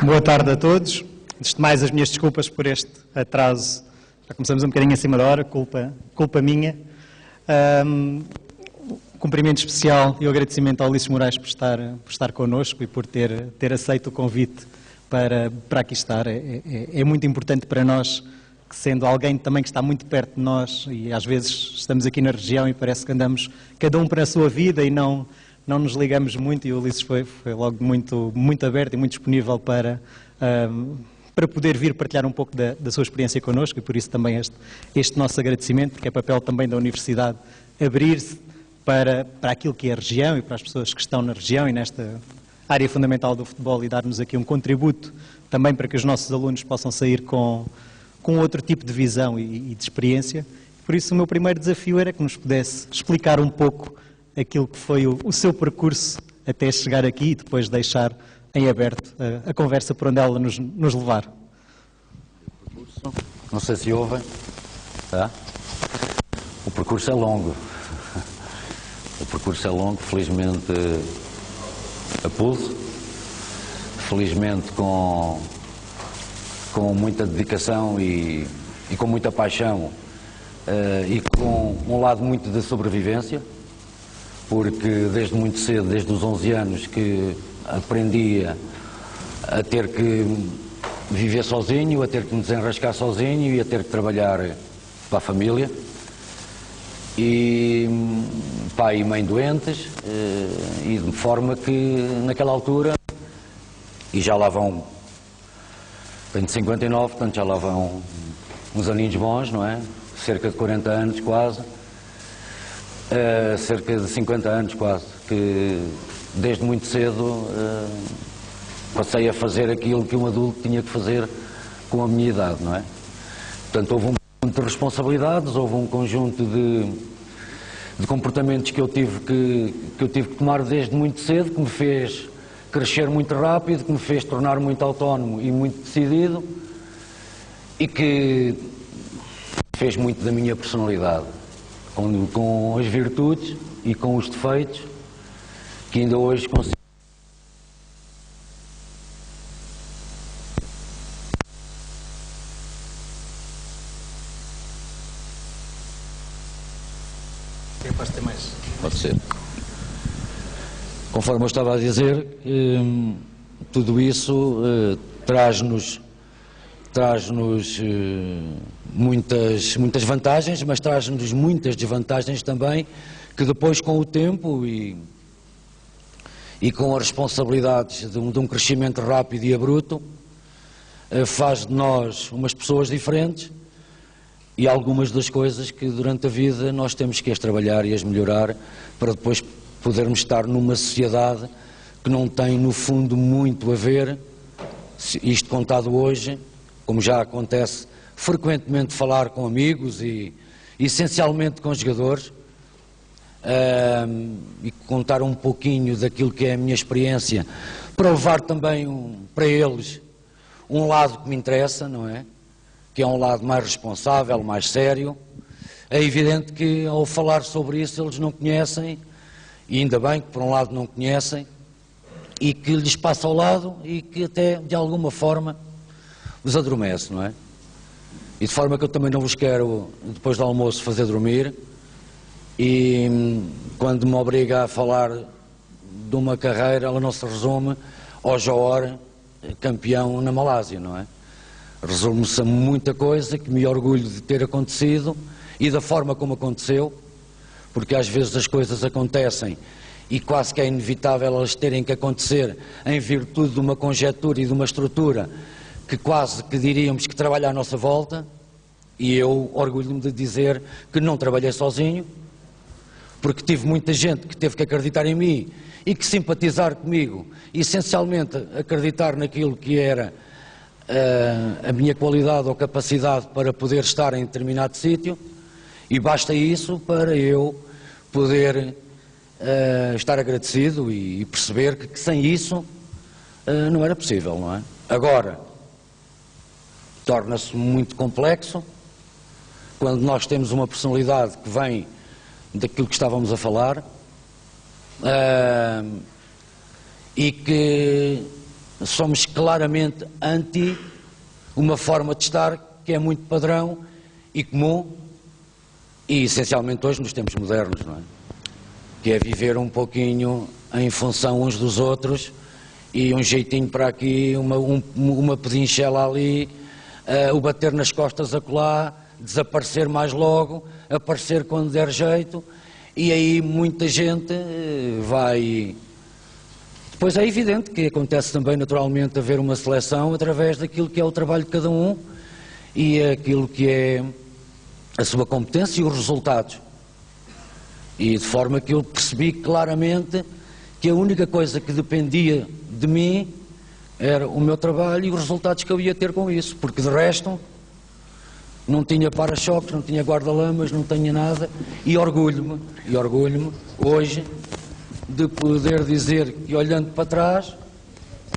Boa tarde a todos. Antes de mais, as minhas desculpas por este atraso. Já começamos um bocadinho acima da hora, culpa minha. Cumprimento especial e o agradecimento ao Ulisses Moraes por estar connosco e por ter aceito o convite para aqui estar. É muito importante para nós, que sendo alguém também que está muito perto de nós, e às vezes estamos aqui na região e parece que andamos cada um para a sua vida e não nos ligamos muito, e o Ulisses foi logo muito aberto e muito disponível para poder vir partilhar um pouco da sua experiência connosco, e por isso também este nosso agradecimento, que é papel também da Universidade, abrir-se para aquilo que é a região e para as pessoas que estão na região e nesta área fundamental do futebol, e dar-nos aqui um contributo também para que os nossos alunos possam sair com outro tipo de visão e de experiência. Por isso o meu primeiro desafio era que nos pudesse explicar um pouco aquilo que foi o seu percurso até chegar aqui e depois deixar em aberto a conversa por onde ela nos levar. Não sei se ouvem. Tá? O percurso é longo. O percurso é longo, felizmente a pulso, felizmente com muita dedicação e com muita paixão e com um lado muito de sobrevivência, porque desde muito cedo, desde os 11 anos, que aprendi a ter que viver sozinho, a ter que me desenrascar sozinho e a ter que trabalhar para a família. E pai e mãe doentes, e de forma que naquela altura, e já lá vão, tenho 59, portanto já lá vão uns aninhos bons, não é? Cerca de 40 anos quase, cerca de 50 anos quase, que desde muito cedo passei a fazer aquilo que um adulto tinha que fazer com a minha idade, não é? Portanto, houve um conjunto de responsabilidades, houve um conjunto de comportamentos que eu tive que tomar desde muito cedo, que me fez crescer muito rápido, que me fez tornar muito autónomo e muito decidido, e que fez muito da minha personalidade, com as virtudes e com os defeitos que ainda hoje consigo. Pode ser. Conforme eu estava a dizer, tudo isso traz-nos muitas vantagens, mas traz-nos muitas desvantagens também, que depois, com o tempo e com as responsabilidades de um crescimento rápido e abrupto, faz de nós umas pessoas diferentes, e algumas das coisas que durante a vida nós temos que as trabalhar e as melhorar para depois podermos estar numa sociedade que não tem no fundo muito a ver, isto contado hoje, como já acontece frequentemente, falar com amigos e essencialmente com jogadores, e contar um pouquinho daquilo que é a minha experiência, para levar também para eles um lado que me interessa, não é? Que é um lado mais responsável, mais sério. É evidente que ao falar sobre isso eles não conhecem, e ainda bem que por um lado não conhecem, e que lhes passa ao lado e que até de alguma forma os adormece, não é? E de forma que eu também não vos quero, depois do almoço, fazer dormir, e quando me obriga a falar de uma carreira, ela não se resume ao Johor campeão na Malásia, não é? Resume-se a muita coisa que me orgulho de ter acontecido e da forma como aconteceu, porque às vezes as coisas acontecem e quase que é inevitável elas terem que acontecer em virtude de uma conjectura e de uma estrutura que quase que diríamos que trabalha à nossa volta, e eu orgulho-me de dizer que não trabalhei sozinho, porque tive muita gente que teve que acreditar em mim e que simpatizar comigo, essencialmente acreditar naquilo que era a minha qualidade ou capacidade para poder estar em determinado sítio, e basta isso para eu poder estar agradecido e perceber que sem isso não era possível, não é? Agora, torna-se muito complexo quando nós temos uma personalidade que vem daquilo que estávamos a falar, e que somos claramente anti uma forma de estar que é muito padrão e comum, e essencialmente hoje nos tempos modernos, não é? Que é viver um pouquinho em função uns dos outros, e um jeitinho para aqui, uma pedinchela ali, o bater nas costas acolá, desaparecer mais logo, aparecer quando der jeito, e aí muita gente vai... Depois é evidente que acontece também naturalmente haver uma seleção através daquilo que é o trabalho de cada um e aquilo que é a sua competência e os resultados. E de forma que eu percebi claramente que a única coisa que dependia de mim era o meu trabalho e os resultados que eu ia ter com isso, porque de resto não tinha para-choques, não tinha guarda-lamas, não tinha nada, e orgulho-me hoje de poder dizer que, olhando para trás,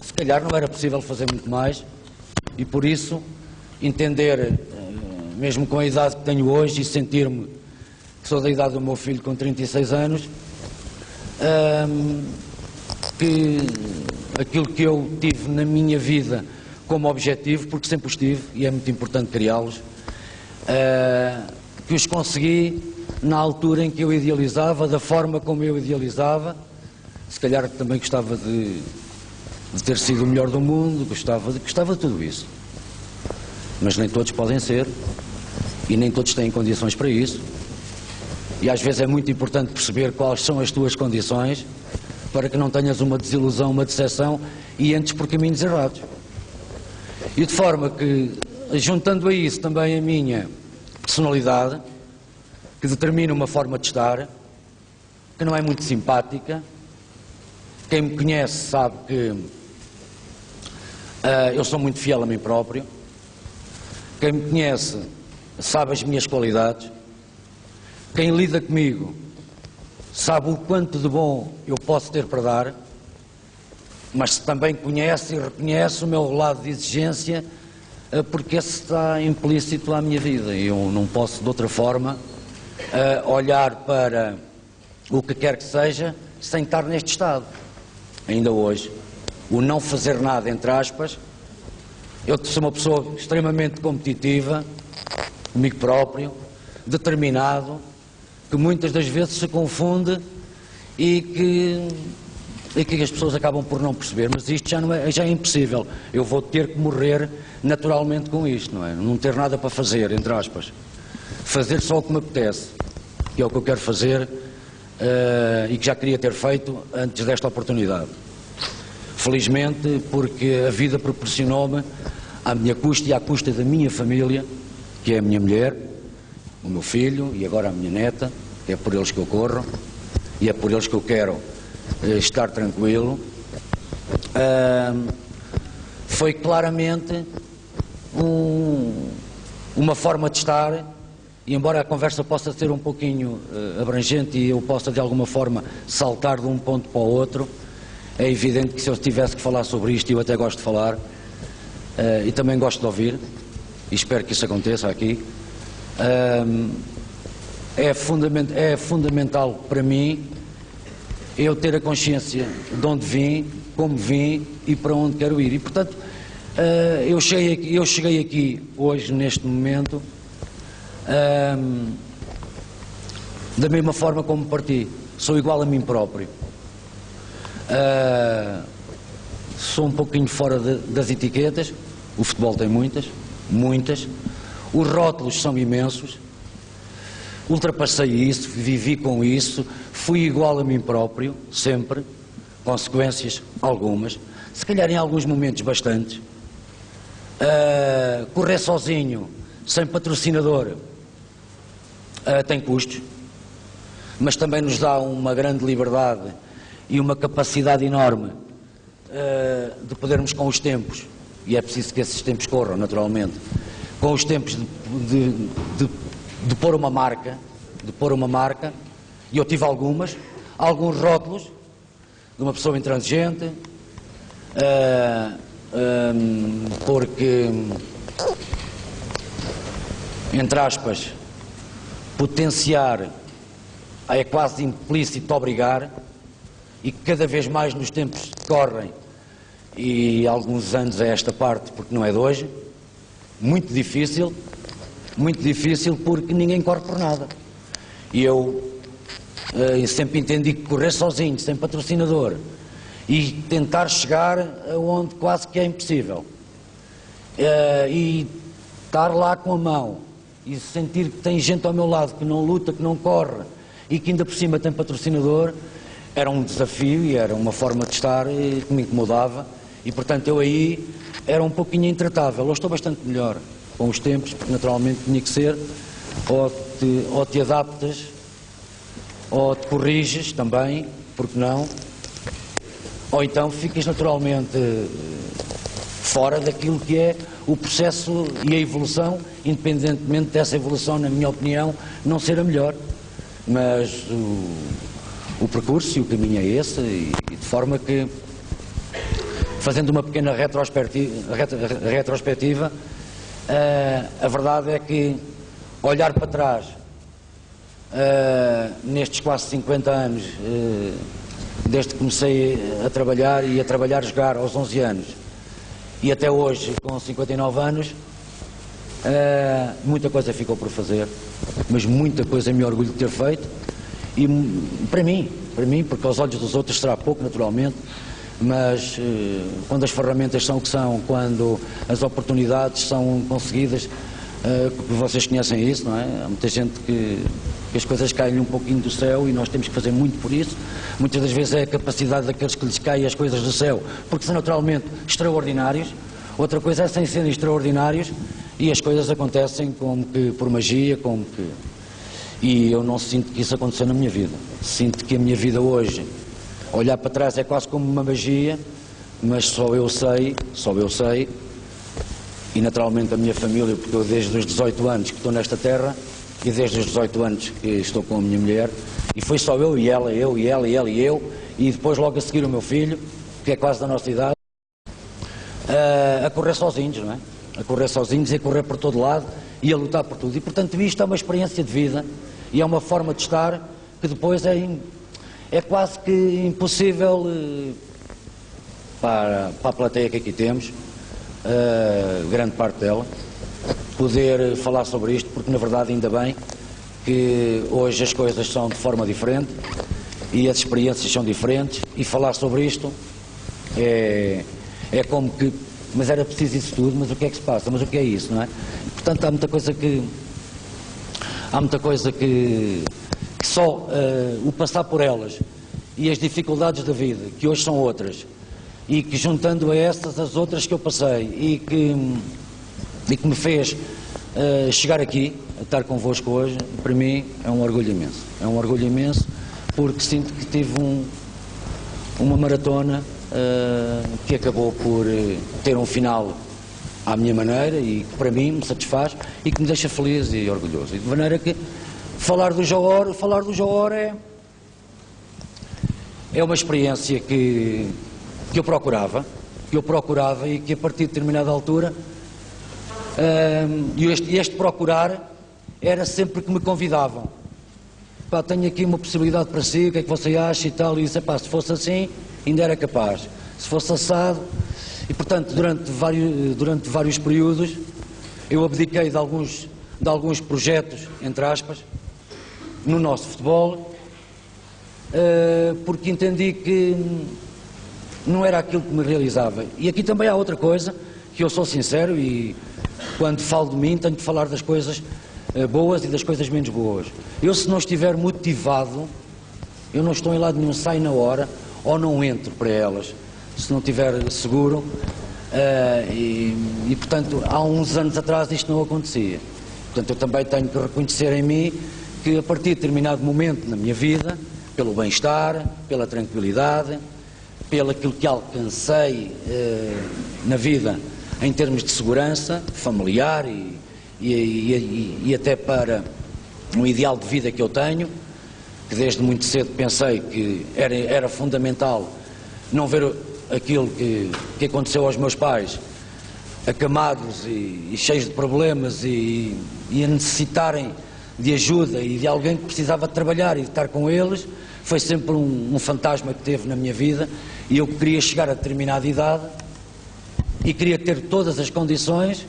se calhar não era possível fazer muito mais, e por isso entender, mesmo com a idade que tenho hoje, e sentir-me que sou da idade do meu filho com 36 anos, que aquilo que eu tive na minha vida como objetivo, porque sempre os tive, e é muito importante criá-los, que os consegui na altura em que eu idealizava, da forma como eu idealizava. Se calhar também gostava de ter sido o melhor do mundo, gostava de tudo isso. Mas nem todos podem ser, e nem todos têm condições para isso. E às vezes é muito importante perceber quais são as tuas condições, para que não tenhas uma desilusão, uma decepção, e entres por caminhos errados. E de forma que, juntando a isso também a minha personalidade, que determina uma forma de estar, que não é muito simpática. Quem me conhece sabe que eu sou muito fiel a mim próprio. Quem me conhece sabe as minhas qualidades. Quem lida comigo sabe o quanto de bom eu posso ter para dar, mas também conhece e reconhece o meu lado de exigência, porque esse está implícito à minha vida. Eu não posso de outra forma olhar para o que quer que seja sem estar neste estado. Ainda hoje, o não fazer nada, entre aspas, eu sou uma pessoa extremamente competitiva, comigo próprio, determinado, que muitas das vezes se confunde e que as pessoas acabam por não perceber, mas isto já é impossível. Eu vou ter que morrer naturalmente com isto, não é? Não ter nada para fazer, entre aspas. Fazer só o que me apetece, que é o que eu quero fazer e que já queria ter feito antes desta oportunidade. Felizmente, porque a vida proporcionou-me, à minha custa e à custa da minha família, que é a minha mulher, o meu filho e agora a minha neta, que é por eles que eu corro e é por eles que eu quero estar tranquilo. Foi claramente uma forma de estar, e embora a conversa possa ser um pouquinho abrangente e eu possa de alguma forma saltar de um ponto para o outro, é evidente que se eu tivesse que falar sobre isto, e eu até gosto de falar, e também gosto de ouvir, e espero que isso aconteça aqui, é fundamental para mim eu ter a consciência de onde vim, como vim e para onde quero ir. E portanto, eu cheguei aqui hoje, neste momento, da mesma forma como parti. Sou igual a mim próprio. Sou um pouquinho fora das etiquetas. O futebol tem muitas. Os rótulos são imensos. Ultrapassei isso, vivi com isso, fui igual a mim próprio, sempre. Consequências, algumas. Se calhar em alguns momentos bastantes. Correr sozinho, sem patrocinador, tem custos, mas também nos dá uma grande liberdade e uma capacidade enorme de podermos com os tempos, e é preciso que esses tempos corram naturalmente, com os tempos de pôr uma marca, e eu tive alguns rótulos de uma pessoa intransigente, porque, entre aspas, potenciar é quase implícito obrigar, e cada vez mais nos tempos que correm e alguns anos a esta parte, porque não é de hoje, muito difícil porque ninguém corre por nada. E eu sempre entendi que correr sozinho, sem patrocinador, e tentar chegar aonde quase que é impossível, e estar lá com a mão, e sentir que tem gente ao meu lado que não luta, que não corre, e que ainda por cima tem patrocinador, era um desafio e era uma forma de estar que me incomodava, e portanto eu aí era um pouquinho intratável. Eu estou bastante melhor com os tempos, porque naturalmente tinha que ser, ou te adaptas, ou te corriges também, porque não, ou então ficas naturalmente fora daquilo que é o processo e a evolução, independentemente dessa evolução, na minha opinião, não ser a melhor. Mas o percurso e o caminho é esse, e de forma que, fazendo uma pequena retrospectiva, a verdade é que olhar para trás, nestes quase 50 anos, desde que comecei a trabalhar e a trabalhar jogar aos 11 anos e até hoje com 59 anos, muita coisa ficou por fazer, mas muita coisa me orgulho de ter feito, e para mim, porque aos olhos dos outros será pouco naturalmente, mas quando as ferramentas são o que são, quando as oportunidades são conseguidas, vocês conhecem isso, não é? Há muita gente que as coisas caem um pouquinho do céu e nós temos que fazer muito por isso. Muitas das vezes é a capacidade daqueles que lhes caem as coisas do céu, porque são naturalmente extraordinários. Outra coisa é sem serem extraordinários e as coisas acontecem como que por magia, como que... E eu não sinto que isso aconteceu na minha vida. Sinto que a minha vida hoje, olhar para trás é quase como uma magia, mas só eu sei, e naturalmente a minha família, porque eu desde os 18 anos que estou nesta terra, e desde os 18 anos que estou com a minha mulher, e foi só eu e ela, e depois logo a seguir o meu filho, que é quase da nossa idade, a correr sozinhos, não é? A correr sozinhos e a correr por todo lado e a lutar por tudo. E portanto isto é uma experiência de vida e é uma forma de estar que depois é quase que impossível para a plateia que aqui temos, grande parte dela, poder falar sobre isto, porque na verdade ainda bem que hoje as coisas são de forma diferente e as experiências são diferentes, e falar sobre isto é como que, mas era preciso isso tudo, mas o que é que se passa, mas o que é isso, não é? Portanto há muita coisa que só o passar por elas e as dificuldades da vida, que hoje são outras, e que juntando a estas as outras que eu passei e que me fez chegar aqui, a estar convosco hoje, para mim é um orgulho imenso. É um orgulho imenso porque sinto que tive uma maratona que acabou por ter um final à minha maneira e que para mim me satisfaz e que me deixa feliz e orgulhoso. E de maneira que falar do Johor é uma experiência que eu procurava e que a partir de determinada altura, este procurar era sempre que me convidavam. Pá, tenho aqui uma possibilidade para si, o que é que você acha e tal, e disse, pá, se fosse assim, ainda era capaz, se fosse assado. E portanto, durante vários períodos, eu abdiquei de alguns projetos, entre aspas, no nosso futebol, porque entendi que não era aquilo que me realizava. E aqui também há outra coisa, que eu sou sincero e quando falo de mim tenho que falar das coisas boas e das coisas menos boas. Eu, se não estiver motivado, eu não estou em lado nenhum, saio na hora ou não entro para elas, se não estiver seguro, e portanto há uns anos atrás isto não acontecia. Portanto eu também tenho que reconhecer em mim que a partir de determinado momento na minha vida, pelo bem-estar, pela tranquilidade, pelo aquilo que alcancei na vida em termos de segurança familiar e até para um ideal de vida que eu tenho, que desde muito cedo pensei que era fundamental não ver aquilo que aconteceu aos meus pais, acamados e cheios de problemas e a necessitarem de ajuda e de alguém que precisava de trabalhar e de estar com eles, foi sempre um fantasma que teve na minha vida, e eu queria chegar a determinada idade e queria ter todas as condições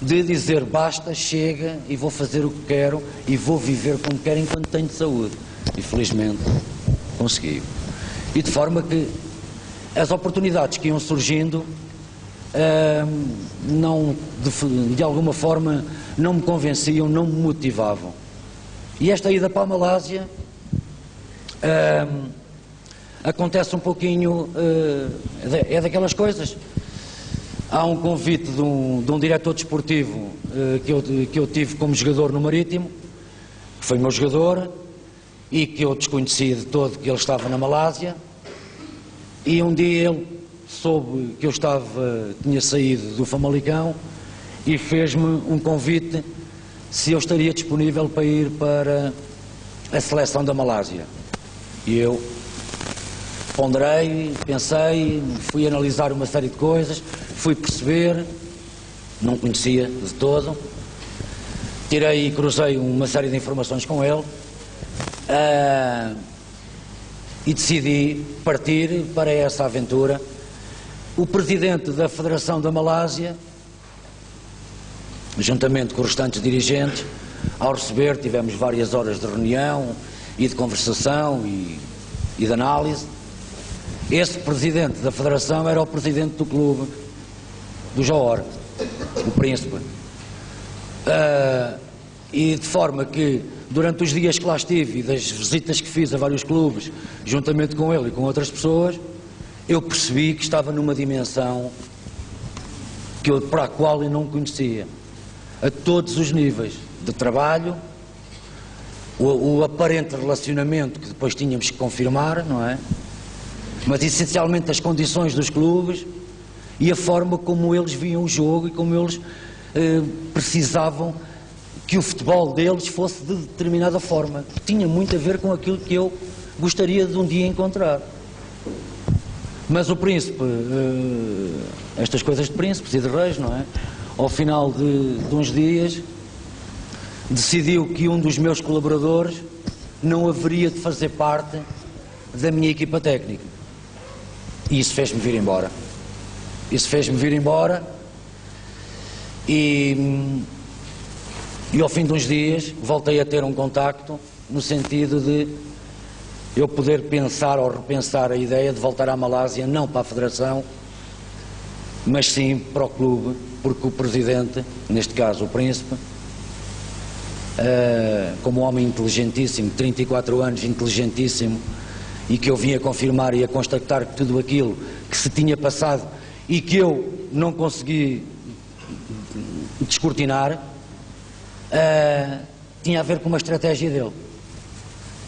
de dizer basta, chega, e vou fazer o que quero e vou viver como quero enquanto tenho saúde. E felizmente consegui. E de forma que as oportunidades que iam surgindo não, de alguma forma não me convenciam, não me motivavam. E esta ida para a Malásia acontece um pouquinho, é daquelas coisas. Há um convite de um diretor desportivo que eu tive como jogador no Marítimo, que foi meu jogador, e que eu desconhecia de todo que ele estava na Malásia, e um dia ele soube que eu tinha saído do Famalicão e fez-me um convite se eu estaria disponível para ir para a seleção da Malásia. E eu ponderei, pensei, fui analisar uma série de coisas, fui perceber, não conhecia de todo, tirei e cruzei uma série de informações com ele e decidi partir para essa aventura. O presidente da Federação da Malásia, juntamente com os restantes dirigentes, ao receber tivemos várias horas de reunião e de conversação e de análise. Esse presidente da Federação era o presidente do clube do Johor, o Príncipe. E de forma que, durante os dias que lá estive e das visitas que fiz a vários clubes, juntamente com ele e com outras pessoas, eu percebi que estava numa dimensão para a qual eu não conhecia, a todos os níveis de trabalho, o aparente relacionamento que depois tínhamos que confirmar, não é? Mas essencialmente as condições dos clubes e a forma como eles viam o jogo e como eles precisavam que o futebol deles fosse de determinada forma, que tinha muito a ver com aquilo que eu gostaria de um dia encontrar. Mas o príncipe, estas coisas de príncipes e de reis, não é? Ao final de uns dias, decidiu que um dos meus colaboradores não haveria de fazer parte da minha equipa técnica. E isso fez-me vir embora. E ao fim de uns dias voltei a ter um contacto no sentido de eu poder pensar ou repensar a ideia de voltar à Malásia, não para a Federação, mas sim para o clube, porque o presidente, neste caso o príncipe, como um homem inteligentíssimo, 34 anos, inteligentíssimo, e que eu vim a confirmar e a constatar que tudo aquilo que se tinha passado e que eu não consegui descortinar, tinha a ver com uma estratégia dele,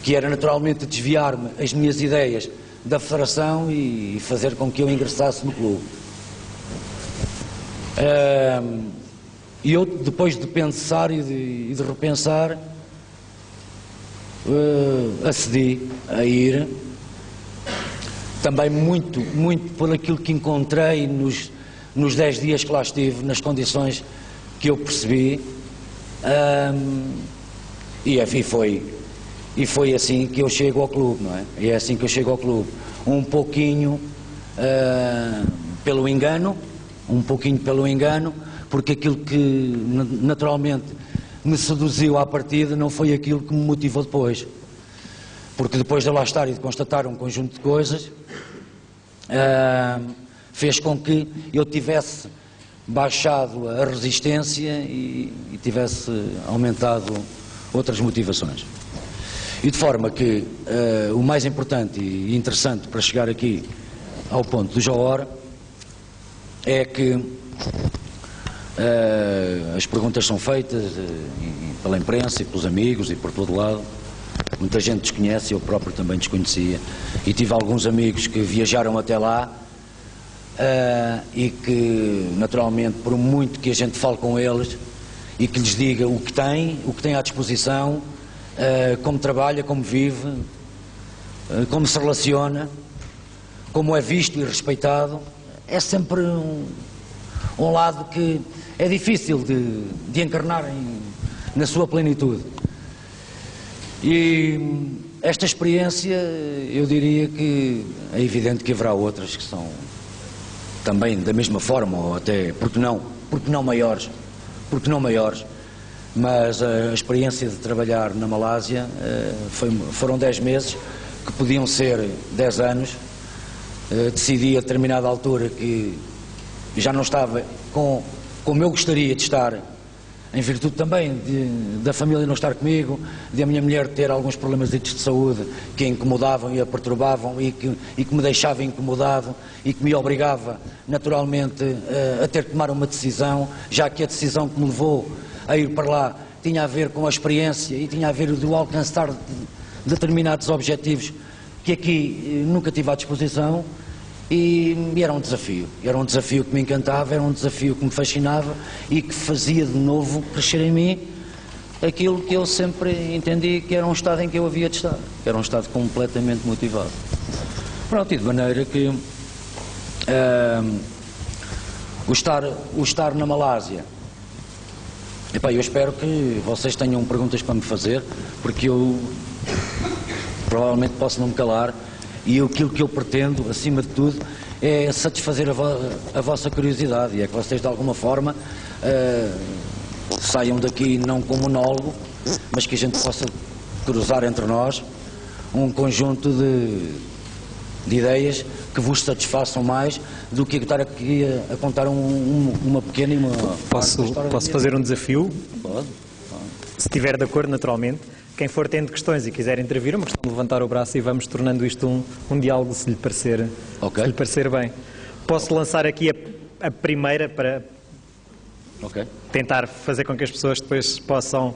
que era naturalmente desviar-me as minhas ideias da Federação e fazer com que eu ingressasse no clube. E eu, depois de pensar e de repensar, acedi a ir, também muito por aquilo que encontrei nos 10 dias que lá estive, nas condições que eu percebi, e foi assim que eu chego ao clube, não é? E é assim que eu chego ao clube, um pouquinho pelo engano, porque aquilo que naturalmente me seduziu à partida não foi aquilo que me motivou depois, porque depois de lá estar e de constatar um conjunto de coisas, fez com que eu tivesse baixado a resistência e tivesse aumentado outras motivações. E de forma que o mais importante e interessante para chegar aqui ao ponto do Johor é que as perguntas são feitas pela imprensa e pelos amigos e por todo lado. Muita gente desconhece, eu próprio também desconhecia, e tive alguns amigos que viajaram até lá e que naturalmente, por muito que a gente fale com eles e que lhes diga o que tem à disposição, como trabalha, como vive, como se relaciona, como é visto e respeitado, é sempre um lado que é difícil de encarnar na sua plenitude. E esta experiência, eu diria que é evidente que haverá outras que são também da mesma forma, ou até, porque não maiores, mas a experiência de trabalhar na Malásia foram 10 meses, que podiam ser 10 anos. Decidi a determinada altura que já não estava como eu gostaria de estar, em virtude também da família não estar comigo, de a minha mulher ter alguns problemas de saúde que a incomodavam e a perturbavam e que me deixava incomodado e que me obrigava naturalmente a ter que tomar uma decisão, já que a decisão que me levou a ir para lá tinha a ver com a experiência e tinha a ver do alcançar determinados objetivos que aqui nunca tive à disposição. E era um desafio que me encantava, era um desafio que me fascinava e que fazia de novo crescer em mim aquilo que eu sempre entendi que era um estado em que eu havia de estar, que era um estado completamente motivado. Pronto, e de maneira que o estar na Malásia, eu espero que vocês tenham perguntas para me fazer, porque eu provavelmente posso não me calar. E aquilo que eu pretendo, acima de tudo, é satisfazer a vossa curiosidade e é que vocês, de alguma forma, saiam daqui não com monólogo, mas que a gente possa cruzar entre nós um conjunto de ideias que vos satisfaçam mais do que estar aqui a contar uma pequena e uma... Posso fazer um desafio? Pode. Se estiver de acordo, naturalmente. Quem for tendo questões e quiser intervir, é uma questão de levantar o braço e vamos tornando isto um diálogo, se lhe parecer, okay. Se lhe parecer bem. Posso lançar aqui a primeira para tentar fazer com que as pessoas depois possam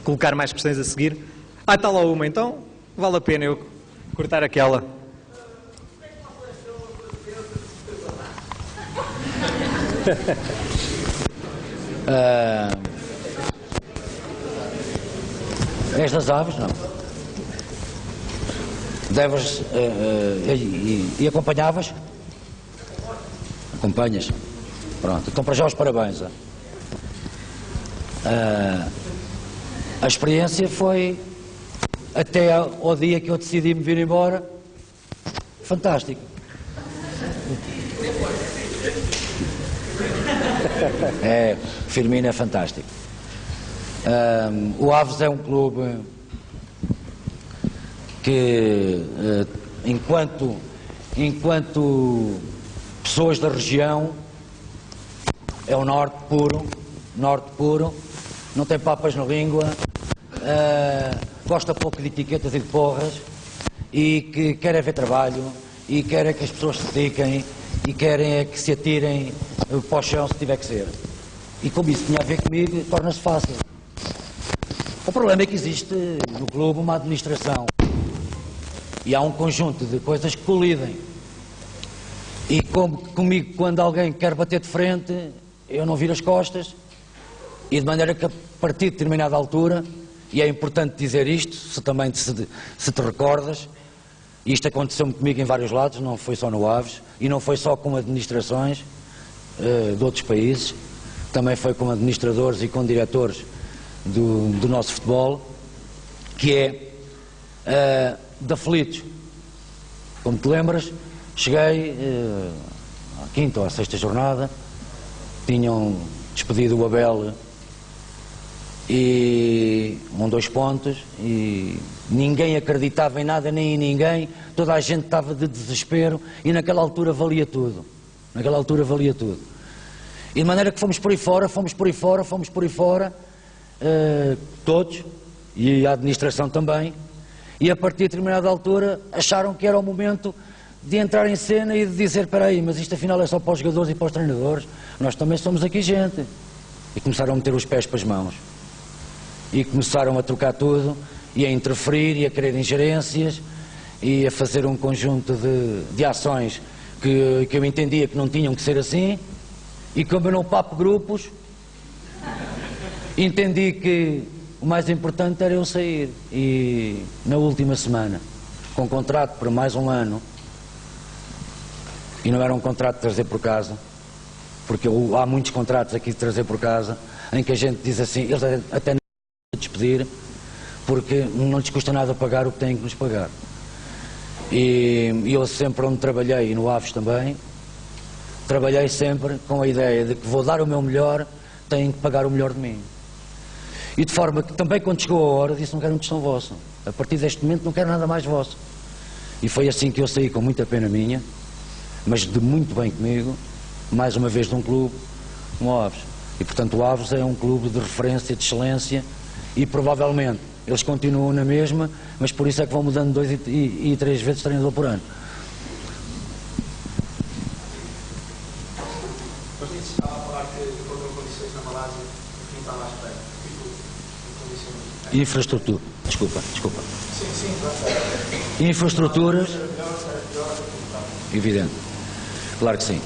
colocar mais questões a seguir. Está lá uma, então vale a pena eu cortar aquela. És das aves, não? Deves... e acompanhavas? Acompanhas? Pronto, então para já os parabéns. A experiência foi, até ao dia que eu decidi me vir embora, fantástico. Firmino é fantástico. O Aves é um clube que, enquanto pessoas da região, é o norte puro, não tem papas na língua, gosta pouco de etiquetas e de porras, e que quer é ver trabalho, e quer é que as pessoas se dediquem, e querem é que se atirem para o chão se tiver que ser. E como isso tinha a ver comigo, torna-se fácil. O problema é que existe no clube uma administração e há um conjunto de coisas que colidem. E comigo, quando alguém quer bater de frente, eu não viro as costas, e de maneira que a partir de determinada altura, e é importante dizer isto, se te recordas, e isto aconteceu-me comigo em vários lados, não foi só no Aves, e não foi só com administrações de outros países, também foi com administradores e com diretores do nosso futebol, que é de aflitos. Como te lembras, cheguei à quinta ou à sexta jornada, tinham despedido o Abel e 2 pontos, e ninguém acreditava em nada nem em ninguém, toda a gente estava de desespero, e naquela altura valia tudo. E de maneira que fomos por aí fora, todos, e a administração também, e a partir de determinada altura acharam que era o momento de entrar em cena e de dizer: espera aí, mas isto afinal é só para os jogadores e para os treinadores, nós também somos aqui gente. E começaram a meter os pés para as mãos, e começaram a trocar tudo, e a interferir, e a querer ingerências, e a fazer um conjunto de ações que eu entendia que não tinham que ser assim, e como eu não papo grupos, entendi que o mais importante era eu sair. E na última semana, com contrato para mais um ano, e não era um contrato de trazer por casa, porque há muitos contratos aqui de trazer por casa, em que a gente diz assim, eles até não despedir, porque não lhes custa nada pagar o que têm que nos pagar. E eu sempre onde trabalhei, e no Aves também, trabalhei sempre com a ideia de que vou dar o meu melhor, têm que pagar o melhor de mim. E de forma que também quando chegou a hora disse: não quero um tostão vosso, a partir deste momento não quero nada mais vosso. E foi assim que eu saí, com muita pena minha, mas de muito bem comigo, mais uma vez de um clube como o Aves. E portanto o Aves é um clube de referência, de excelência, e provavelmente eles continuam na mesma, mas por isso é que vão mudando 2 e 3 vezes de treinador por ano. Mas nisso estava a falar que encontrou condições na Malásia que não estava à espera. Tipo, condições... Infraestrutura. Desculpa. Sim, claro. Infraestruturas. Evidente. Claro que sim.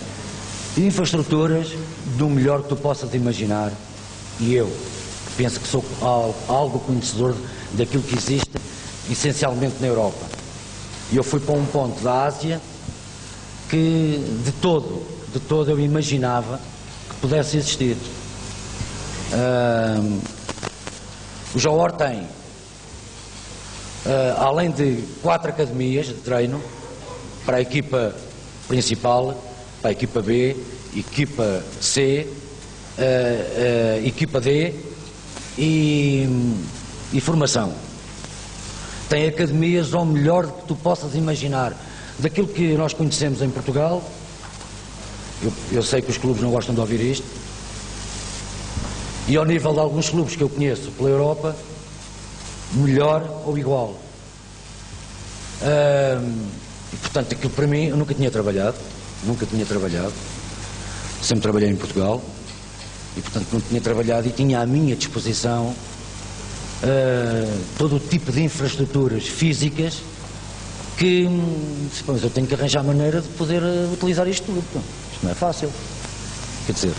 Infraestruturas do melhor que tu possas imaginar. E eu penso que sou algo conhecedor daquilo que existe essencialmente na Europa. E eu fui para um ponto da Ásia que de todo eu imaginava que pudesse existir. O Johor tem, além de 4 academias de treino, para a equipa principal, para a equipa B, equipa C, equipa D e formação. Tem academias ao melhor que tu possas imaginar. Daquilo que nós conhecemos em Portugal, eu sei que os clubes não gostam de ouvir isto, e ao nível de alguns clubes que eu conheço pela Europa, melhor ou igual. E portanto aquilo para mim, eu nunca tinha trabalhado, sempre trabalhei em Portugal, e portanto não tinha trabalhado e tinha à minha disposição todo o tipo de infraestruturas físicas que, mas eu tenho que arranjar maneira de poder utilizar isto tudo. Isto não é fácil. Quer dizer,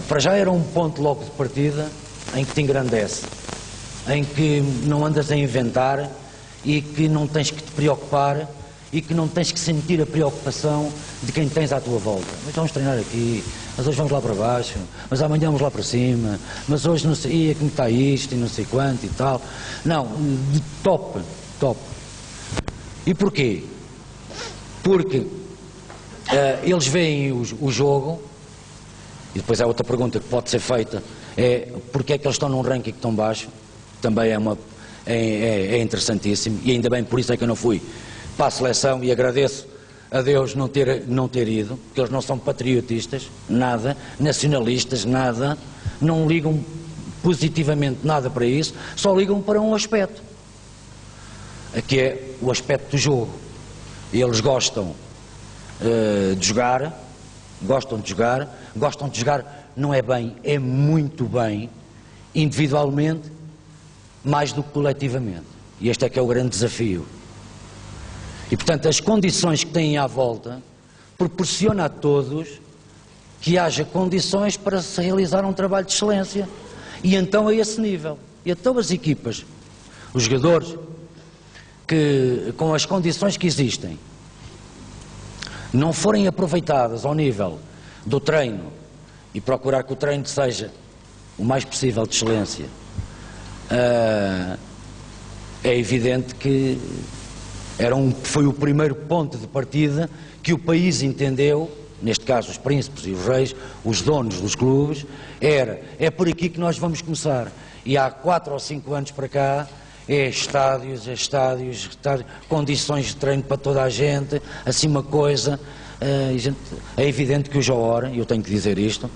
para já era um ponto logo de partida em que te engrandece, em que não andas a inventar e que não tens que te preocupar e que não tens que sentir a preocupação de quem tens à tua volta. Mas vamos treinar aqui, mas hoje vamos lá para baixo, mas amanhã vamos lá para cima, mas hoje não sei, como está isto e não sei quanto e tal. Não, de top. E porquê? Porque eles veem o jogo, e depois há outra pergunta que pode ser feita, é porque é que eles estão num ranking tão baixo. Também é interessantíssimo, e ainda bem, por isso é que eu não fui para a seleção, e agradeço a Deus não ter ido, porque eles não são patriotistas, nada, nacionalistas, nada, não ligam positivamente nada para isso, só ligam para um aspecto, que é o aspecto do jogo. Eles gostam de jogar, não é bem, é muito bem, individualmente, mais do que coletivamente. E este é que é o grande desafio. E portanto as condições que têm à volta proporcionam a todos que haja condições para se realizar um trabalho de excelência. E então a esse nível. E então as equipas, os jogadores, que com as condições que existem, não forem aproveitadas ao nível do treino e procurar que o treino seja o mais possível de excelência, é evidente que foi o primeiro ponto de partida que o país entendeu, neste caso os príncipes e os reis, os donos dos clubes, é por aqui que nós vamos começar. E há 4 ou 5 anos para cá, estádios, condições de treino para toda a gente, assim uma coisa. É evidente que o Johor, e eu tenho que dizer isto,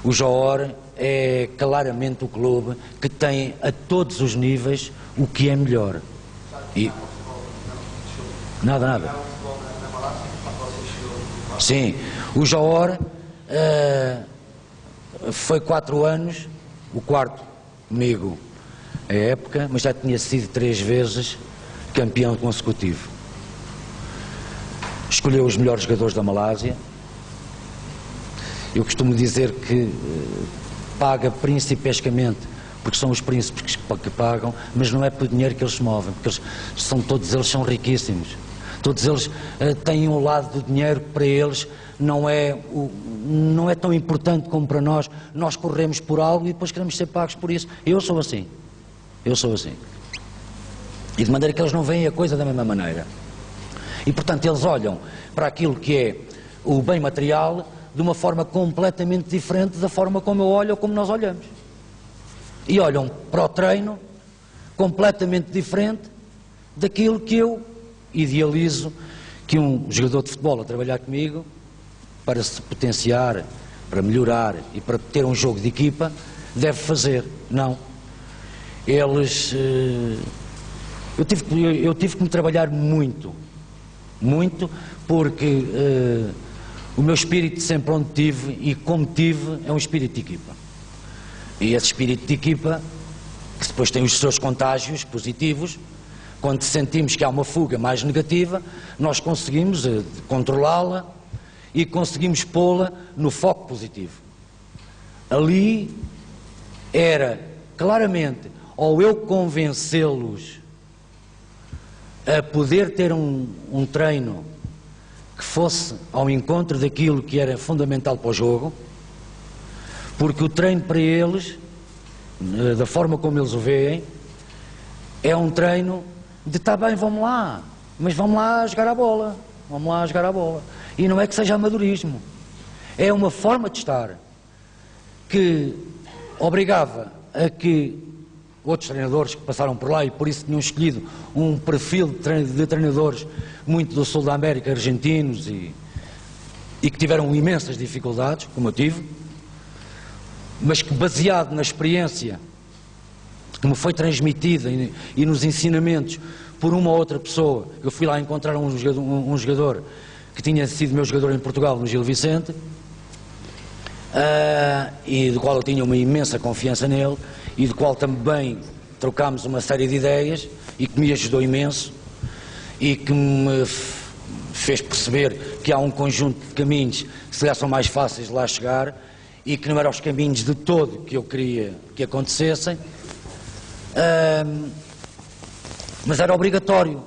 o Johor é claramente o clube que tem a todos os níveis o que é melhor. E... Nada. Sim, o Johor foi 4 anos, o quarto comigo a época, mas já tinha sido 3 vezes campeão consecutivo. Escolheu os melhores jogadores da Malásia. Eu costumo dizer que paga principescamente, porque são os príncipes que pagam, mas não é por dinheiro que eles se movem, porque todos eles são riquíssimos. Todos eles têm um lado do dinheiro que para eles não é tão importante como para nós. Nós corremos por algo e depois queremos ser pagos por isso. Eu sou assim. Eu sou assim. E de maneira que eles não veem a coisa da mesma maneira. E, portanto, eles olham para aquilo que é o bem material de uma forma completamente diferente da forma como eu olho ou como nós olhamos. E olham para o treino completamente diferente daquilo que eu idealizo que um jogador de futebol a trabalhar comigo, para se potenciar, para melhorar e para ter um jogo de equipa, deve fazer. Não. Eles... Eu tive que me trabalhar muito, porque o meu espírito sempre onde tive e como tive é um espírito de equipa. E esse espírito de equipa, que depois tem os seus contágios positivos, quando sentimos que há uma fuga mais negativa, nós conseguimos controlá-la e conseguimos pô-la no foco positivo. Ali era claramente ou eu convencê-los a poder ter um treino que fosse ao encontro daquilo que era fundamental para o jogo, porque o treino para eles, da forma como eles o veem, é um treino de está bem, vamos lá, mas vamos lá jogar a bola, vamos lá jogar a bola. E não é que seja amadorismo, é uma forma de estar que obrigava a que outros treinadores que passaram por lá e por isso tinham escolhido um perfil de treinadores muito do sul da América, argentinos e que tiveram imensas dificuldades, como eu tive, mas que baseado na experiência que me foi transmitida e nos ensinamentos por uma ou outra pessoa, eu fui lá encontrar um jogador que tinha sido meu jogador em Portugal, no Gil Vicente, e do qual eu tinha uma imensa confiança nele, e do qual também trocámos uma série de ideias e que me ajudou imenso e que me fez perceber que há um conjunto de caminhos que se calhar são mais fáceis de lá chegar e que não eram os caminhos de todo que eu queria que acontecessem, mas era obrigatório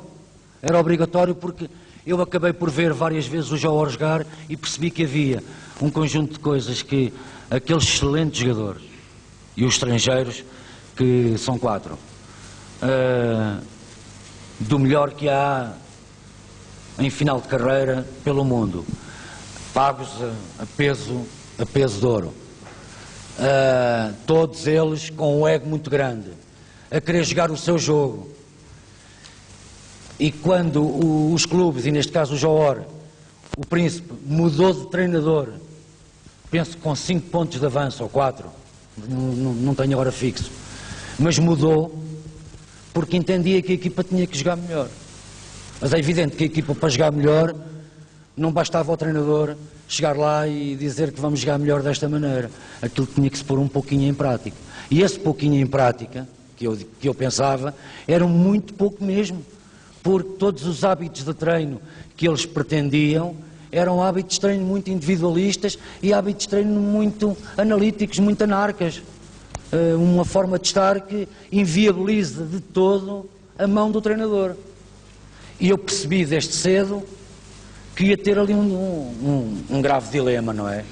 porque eu acabei por ver várias vezes o João jogar e percebi que havia um conjunto de coisas que aqueles excelentes jogadores e os estrangeiros, que são 4, do melhor que há em final de carreira pelo mundo, pagos a peso de ouro, todos eles com um ego muito grande, a querer jogar o seu jogo. E quando os clubes, e neste caso o Johor, o Príncipe, mudou de treinador, penso com 5 pontos de avanço, ou 4, não tenho agora fixo, mas mudou porque entendia que a equipa tinha que jogar melhor. Mas é evidente que a equipa, para jogar melhor, não bastava ao treinador chegar lá e dizer que vamos jogar melhor desta maneira. Aquilo tinha que se pôr um pouquinho em prática. E esse pouquinho em prática, que eu pensava, era muito pouco mesmo, porque todos os hábitos de treino que eles pretendiam eram hábitos de treino muito individualistas e hábitos de treino muito analíticos, muito anarcas. Uma forma de estar que inviabiliza de todo a mão do treinador. E eu percebi desde cedo que ia ter ali um grave dilema, não é?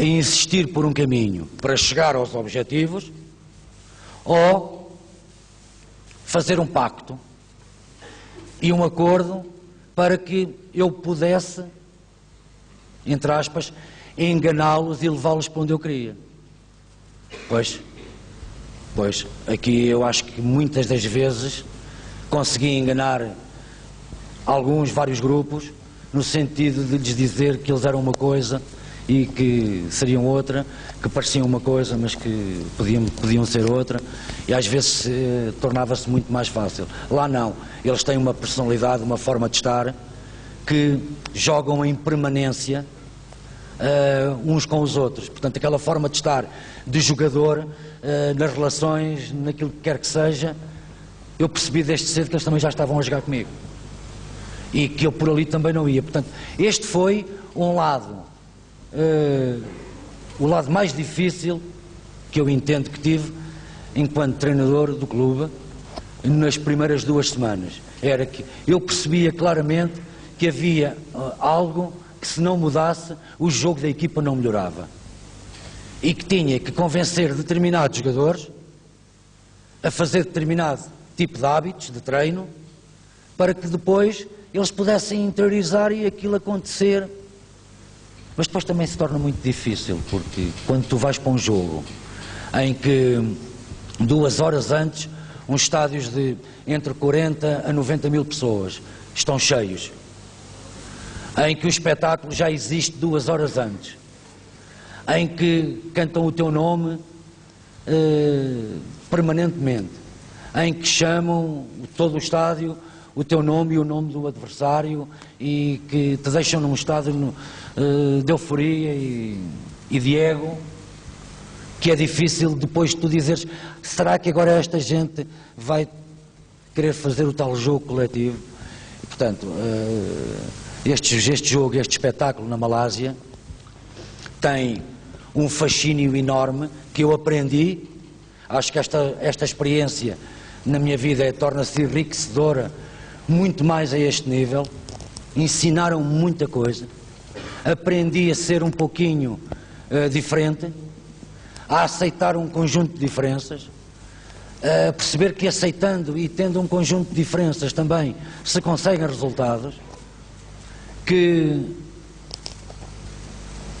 Em insistir por um caminho para chegar aos objetivos ou fazer um pacto e um acordo para que eu pudesse, entre aspas, enganá-los e levá-los para onde eu queria. Pois, aqui eu acho que muitas das vezes consegui enganar vários grupos, no sentido de lhes dizer que eles eram uma coisa e que seriam outra, que pareciam uma coisa, mas que podiam ser outra, e às vezes tornava-se muito mais fácil. Lá não, eles têm uma personalidade, uma forma de estar, que jogam em permanência uns com os outros. Portanto, aquela forma de estar de jogador, nas relações, naquilo que quer que seja, eu percebi desde cedo que eles também já estavam a jogar comigo. E que eu por ali também não ia. Portanto, este foi um lado, o lado mais difícil que eu entendo que tive enquanto treinador do clube nas primeiras 2 semanas. Era que eu percebia claramente que havia algo que, se não mudasse, o jogo da equipa não melhorava. E que tinha que convencer determinados jogadores a fazer determinado tipo de hábitos, de treino, para que depois eles pudessem interiorizar e aquilo acontecer. Mas depois também se torna muito difícil, porque quando tu vais para um jogo em que 2 horas antes, uns estádios de entre 40 a 90 mil pessoas estão cheios, em que o espetáculo já existe 2 horas antes, em que cantam o teu nome permanentemente, em que chamam todo o estádio o teu nome e o nome do adversário e que te deixam num estado de euforia e de ego, que é difícil depois tu dizeres, será que agora esta gente vai querer fazer o tal jogo coletivo? E, portanto, este jogo, este espetáculo na Malásia tem um fascínio enorme que eu aprendi. Acho que esta experiência na minha vida torna-se enriquecedora muito mais a este nível. Ensinaram-me muita coisa, aprendi a ser um pouquinho diferente, a aceitar um conjunto de diferenças, a perceber que aceitando e tendo um conjunto de diferenças também se conseguem resultados, que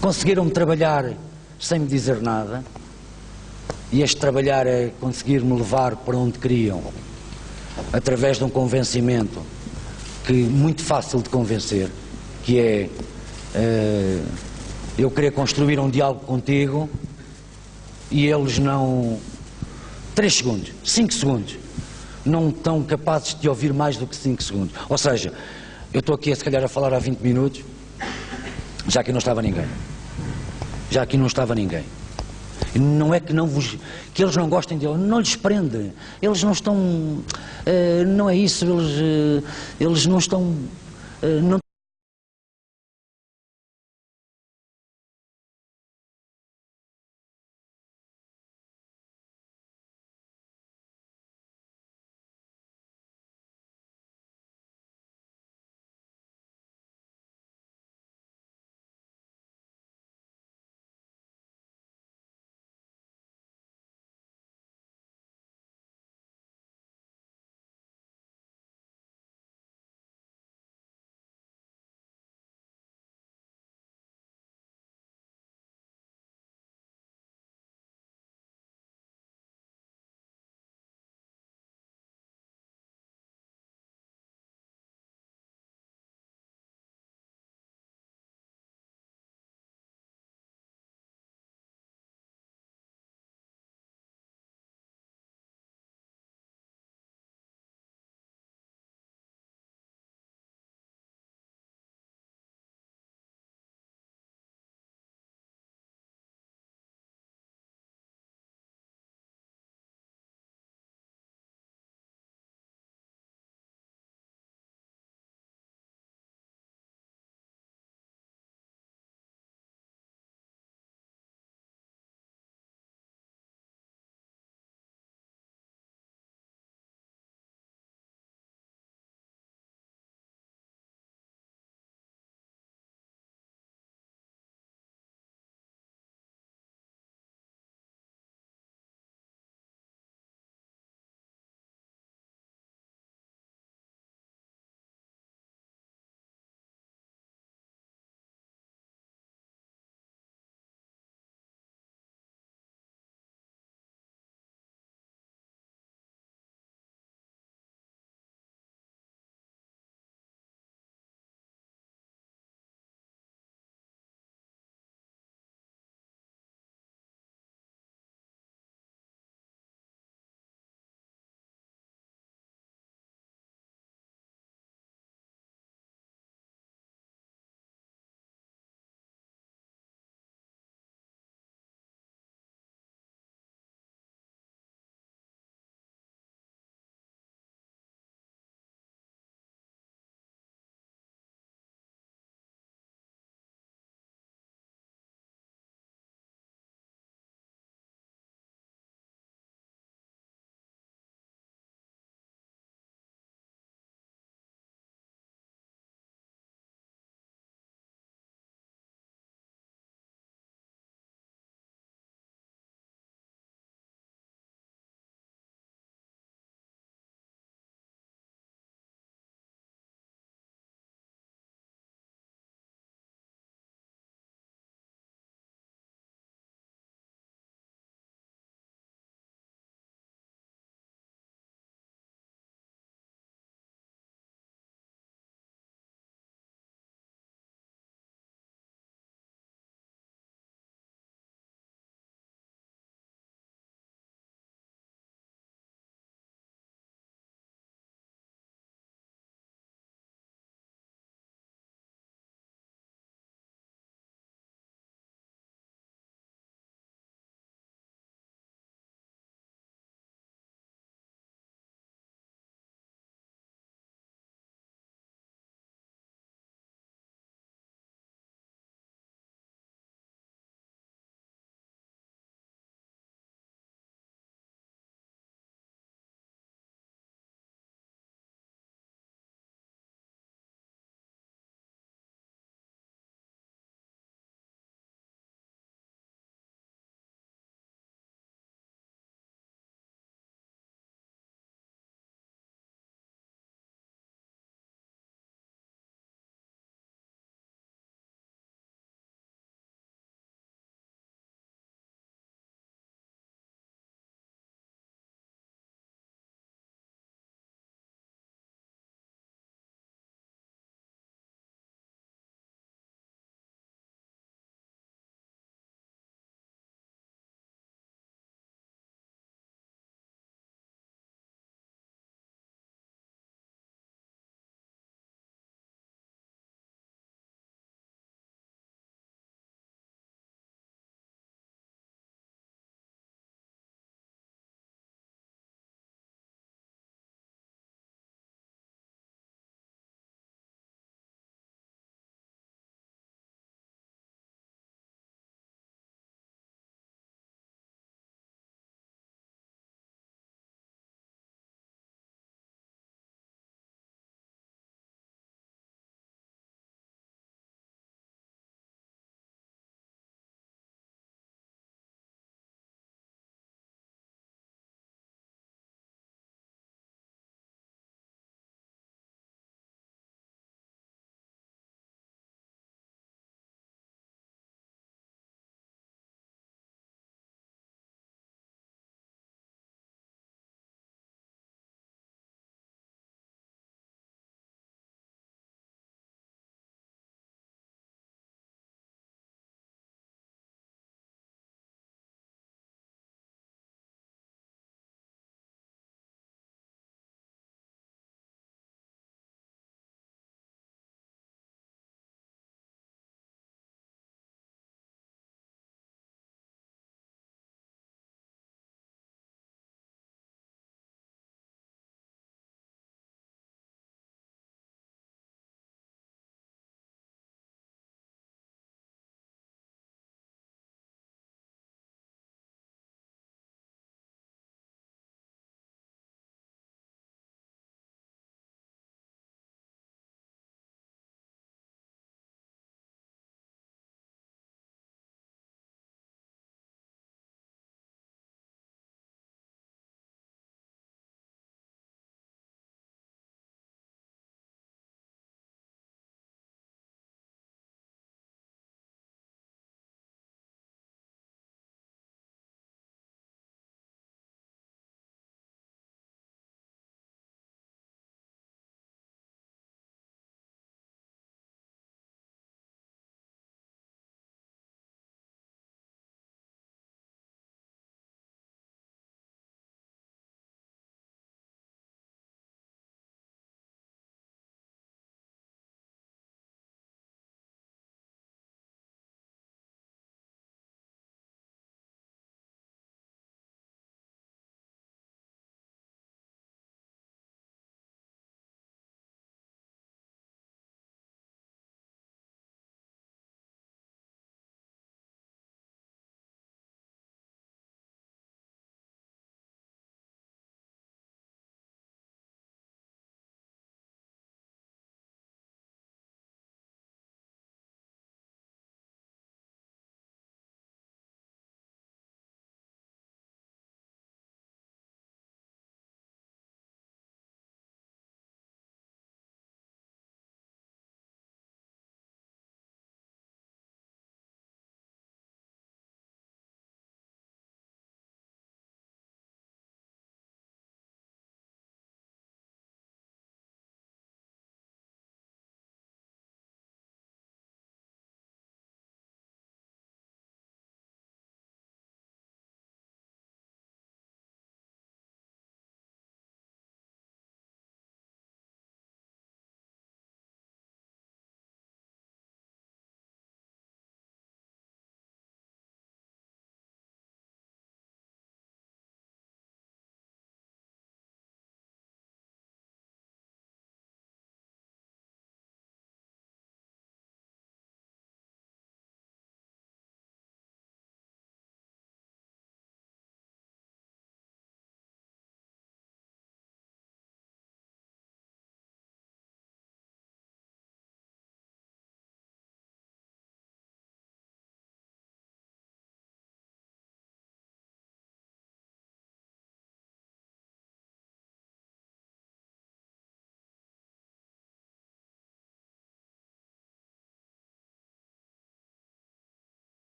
conseguiram-me trabalhar sem me dizer nada, e este trabalhar é conseguir-me levar para onde queriam, através de um convencimento que muito fácil de convencer, que é eu querer construir um diálogo contigo e eles não, 3 segundos, 5 segundos, não estão capazes de te ouvir mais do que 5 segundos. Ou seja, eu estou aqui se calhar a falar há 20 minutos, já aqui não estava ninguém. Já aqui não estava ninguém. Não é que que eles não gostem de ele, não lhes prende. Eles não estão, não é isso, eles não estão, não